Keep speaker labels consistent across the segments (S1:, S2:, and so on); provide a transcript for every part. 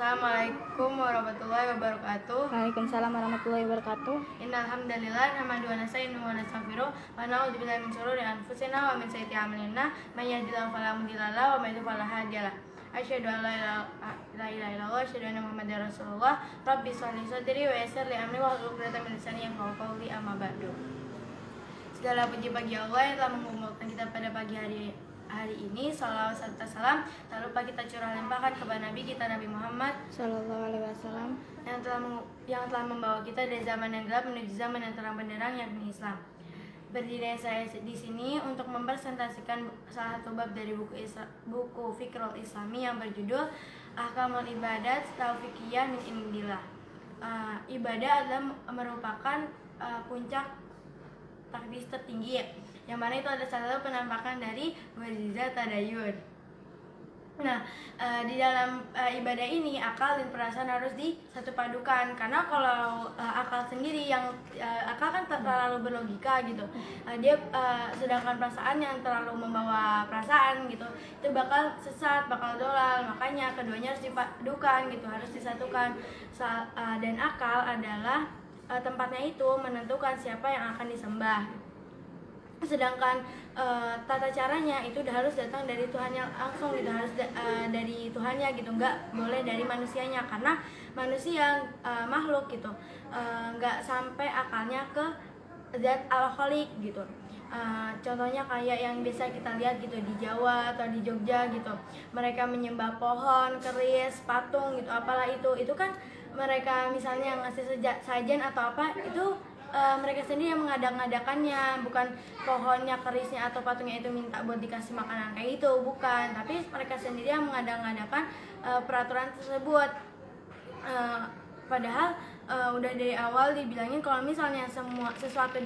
S1: Assalamualaikum warahmatullahi wabarakatuh.
S2: Waalaikumsalam warahmatullahi wabarakatuh.
S1: Innal hamdalillah nahmaduhu wa nasta'inuhu wa nastaghfiruh wa na'udzu billahi min shururi anfusina wa min sayyiati a'malina may yahdihillahu fala mudilla lahu wa may yudlil fala hadiya lahu. Asyhadu an la ilaha illallah wa asyhadu anna Muhammadar Rasulullah. Rabbi sholli sadri wa yassir li amri wahlul 'uqdatam min lisani yafqahu qawli, amma ba'du. Segala puji bagi Allah yang telah mengumpulkan kita pada pagi hari ini. Salawat serta salam tak lupa kita curah limpahkan kepada Nabi kita Nabi Muhammad
S2: Sallallahu alaihi wasallam
S1: yang telah membawa kita dari zaman yang gelap menuju zaman yang terang benderang, yakni Islam. Berdiri saya di sini untuk mempresentasikan salah satu bab dari buku Fikrul Islami yang berjudul Ahkamul Ibadat Taufiqiyah min Indillah. Ibadah adalah merupakan puncak takdis tertinggi, yang mana itu ada salah satu penampakan dari mukjizat tadayun. Nah, di dalam ibadah ini akal dan perasaan harus disatupadukan, karena kalau akal sendiri akal kan terlalu berlogika gitu, sedangkan perasaan yang terlalu membawa perasaan gitu, itu bakal sesat, bakal dolal. Makanya keduanya harus dipadukan gitu, harus disatukan. Dan akal adalah tempatnya itu menentukan siapa yang akan disembah. Sedangkan tata caranya itu udah harus datang dari Tuhannya langsung gitu, harus dari Tuhannya gitu, nggak boleh dari manusianya, karena manusia makhluk gitu, nggak sampai akalnya ke zat al-khaliq gitu. Contohnya kayak yang biasa kita lihat gitu di Jawa atau di Jogja gitu, mereka menyembah pohon, keris, patung gitu, apalah itu kan mereka misalnya ngasih sajen atau apa, itu mereka sendiri yang mengadak-ngadakannya, bukan pohonnya, kerisnya atau patungnya itu minta buat dikasih makanan kayak itu, bukan, tapi mereka sendiri yang mengadak-ngadakan peraturan tersebut. Padahal udah dari awal dibilangin kalau misalnya semua sesuatu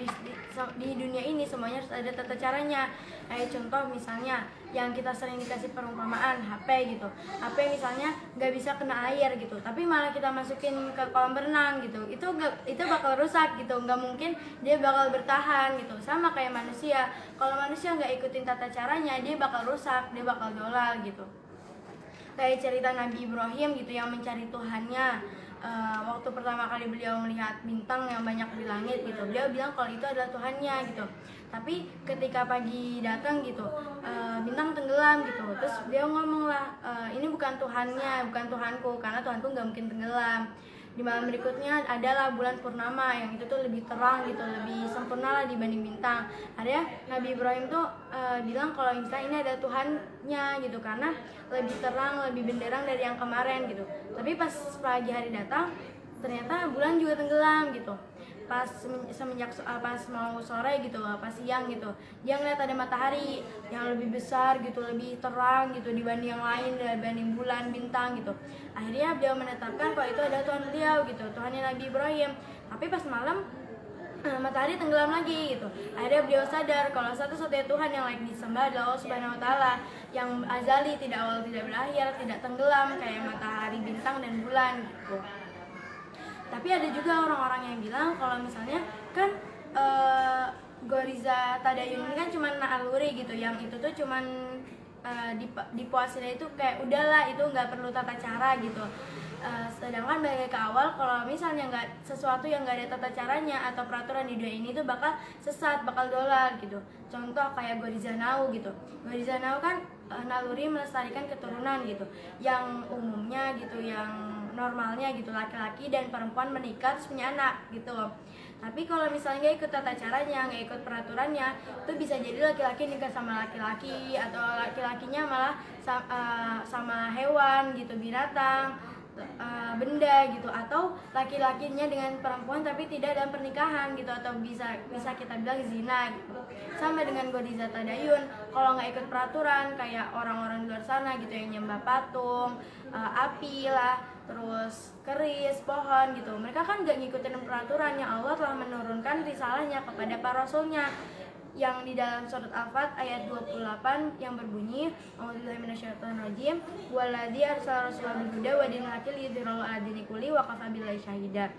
S1: di dunia ini semuanya harus ada tata caranya. Kayak contoh misalnya yang kita sering dikasih perumpamaan HP gitu, HP misalnya nggak bisa kena air gitu, tapi malah kita masukin ke kolam berenang gitu, itu bakal rusak gitu, nggak mungkin dia bakal bertahan gitu. Sama kayak manusia, kalau manusia nggak ikutin tata caranya, dia bakal rusak, dia bakal dolal gitu. Kayak cerita Nabi Ibrahim gitu yang mencari Tuhannya. Waktu pertama kali beliau melihat bintang yang banyak di langit gitu, beliau bilang kalau itu adalah Tuhannya gitu. Tapi ketika pagi datang gitu, bintang tenggelam gitu, terus beliau ngomong lah, ini bukan Tuhannya, bukan Tuhanku, karena Tuhanku nggak mungkin tenggelam. Di malam berikutnya adalah bulan purnama yang itu tuh lebih terang gitu, lebih sempurna lah dibanding bintang. Akhirnya Nabi Ibrahim tuh bilang kalau misalnya ini ada Tuhannya gitu, karena lebih terang, lebih benderang dari yang kemarin gitu. Tapi pas pagi hari datang, ternyata bulan juga tenggelam gitu. Pas mau sore gitu, pas siang gitu, dia ngeliat ada matahari yang lebih besar gitu, lebih terang gitu dibanding yang lain, dibanding bulan, bintang gitu. Akhirnya beliau menetapkan kalau itu adalah Tuhan beliau gitu, Tuhannya Nabi Ibrahim. Tapi pas malam matahari tenggelam lagi gitu. Akhirnya beliau sadar kalau satu-satunya Tuhan yang layak disembah adalah Allah Subhanahu wa Ta'ala, yang azali, tidak awal tidak berakhir, tidak tenggelam kayak matahari, bintang, dan bulan gitu. Tapi ada juga orang-orang yang bilang kalau misalnya kan Goriza Tadayun ini kan cuma naluri gitu, yang itu tuh cuman di puasanya itu kayak udahlah, itu nggak perlu tata cara gitu. Sedangkan balik ke awal, kalau misalnya sesuatu yang nggak ada tata caranya atau peraturan di dunia ini tuh bakal sesat, bakal dolal gitu. Contoh kayak Goriza Nau gitu. Goriza Nau kan naluri melestarikan keturunan gitu, yang umumnya gitu, yang normalnya gitu, laki-laki dan perempuan menikah terus punya anak gitu. Tapi kalau misalnya nggak ikut tata caranya, nggak ikut peraturannya, itu bisa jadi laki-laki nikah sama laki-laki, atau laki-lakinya malah sama hewan gitu, binatang, benda gitu, atau laki-lakinya dengan perempuan tapi tidak dalam pernikahan gitu, atau bisa kita bilang zina gitu. Sama dengan Goriza Tadayun, kalau nggak ikut peraturan kayak orang-orang di luar sana gitu yang nyembah patung, api lah, terus keris, pohon gitu, mereka kan nggak ngikutin peraturan yang Allah telah menurunkan risalahnya kepada para rasulnya, yang di dalam surat Al-Fat ayat 28 yang berbunyi A'udzubillahi minasyaitonirrajim waladzi arsala rasulahu bil huda wa dinil haqqi liyudhhirahu 'ala dini kulli wa kafa billahi syahida.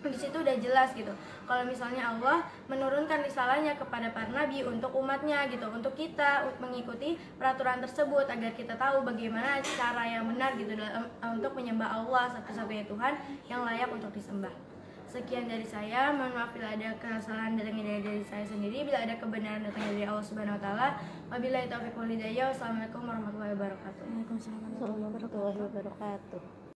S1: di situ udah jelas gitu kalau misalnya Allah menurunkan risalahnya kepada para nabi untuk umatnya gitu, untuk kita mengikuti peraturan tersebut agar kita tahu bagaimana cara yang benar gitu dalam untuk menyembah Allah satu-satunya Tuhan yang layak untuk disembah. Sekian dari saya, mohon maaf bila ada kesalahan datangnya dari saya sendiri, bila ada kebenaran datangnya dari Allah Subhanahu wa taala. Wabillahi taufiq wal hidayah. Wassalamualaikum warahmatullahi wabarakatuh.
S2: Waalaikumsalam warahmatullahi wabarakatuh.